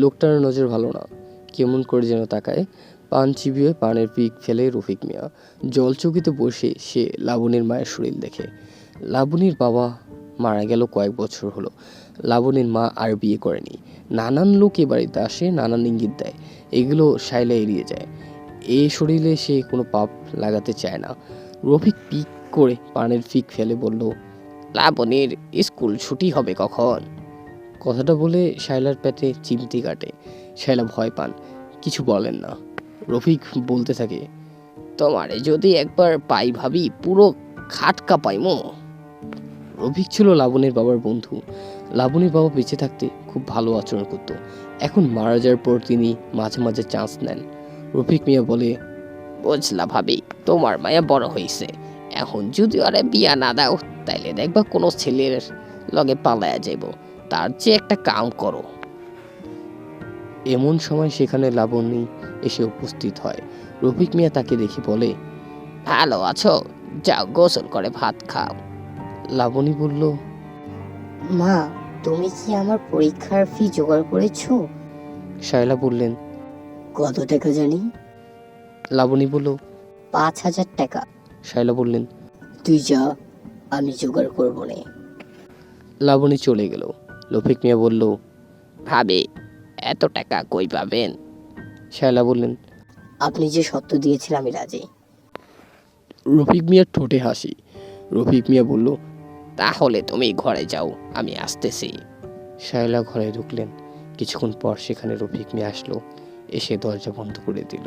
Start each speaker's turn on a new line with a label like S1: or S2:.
S1: লোকটার নজর ভালো না, কেমন করে যেন তাকায়। পান চিবিয়ে পানের পিক ফেলে রফিক মিয়া। জলচৌকিতে বসে সে লাবণীর মায়ের শরীর দেখে। লাবণীর বাবা মারা গেল কয়েক বছর হলো। লাবণীর মা আর বিয়ে করেনি। নানান লোক এ বাড়িতে আসে, নানান ইঙ্গিত দেয়, এগুলো শাইলা এড়িয়ে যায়। এই শরীরে সে কোনো পাপ লাগাতে চায় না। রফিক পিক করে পানের ফিক ফেলে বলল, লাবণীর স্কুল ছুটি হবে কখন? কথাটা বলে শায়লার পেটে চিমটি কাটে। শায়লা ভয় পান, কিছু বলেন না। রফিক বলতে থাকে, তোমারে যদি একবার পাই ভাবি, পুরো খাট কাঁপাইমো। রফিক ছিল লাবণীর বাবার বন্ধু। লাবণীর বাবা বেঁচে থাকতে খুব ভালো আচরণ করত। এখন মারা যাওয়ার পর তিনি মাঝে মাঝে চান্স নেন। রফিক মিয়া বলে, বুঝলা ভাবি, তোমার মায়া বড় হয়েছে, এখন যদি আরে বিয়া না দাও তাইলে দেখবা কোনো ছেলের লগে পালায়া যাইব, তার চেয়ে একটা কাম করো। এমন সময় সেখানে লাবণী এসে উপস্থিত হয়। রফিক মিয়া তাকে দেখে বলে, ভালো আছো? যাও গোসল করে ভাত খাও। লাবণী বলল,
S2: মা, তুমি কি আমার পরীক্ষার ফি জোগাড় করেছো?
S1: শায়লা বললেন,
S2: কত টাকা জানি?
S1: লাবণী বলল,
S2: 5,000 টাকা।
S1: শায়লা বললেন,
S2: তুই যা, আমি জোগাড় করবো নে।
S1: লাবণী চলে গেল। রফিক মিয়া বলল, ভাবে এত টাকা কই পাবেন? শায়লা বললেন,
S2: আপনি যে সত্য দিয়েছেন আমি রাজি।
S1: রফিক মিয়ার ঠোঁটে হাসি। রফিক মিয়া বলল, তাহলে তুমি ঘরে যাও, আমি আসতেছি। শায়লা ঘরে ঢুকলেন। কিছুক্ষণ পর সেখানে রফিক মিয়া আসলো, এসে দরজা বন্ধ করে দিল।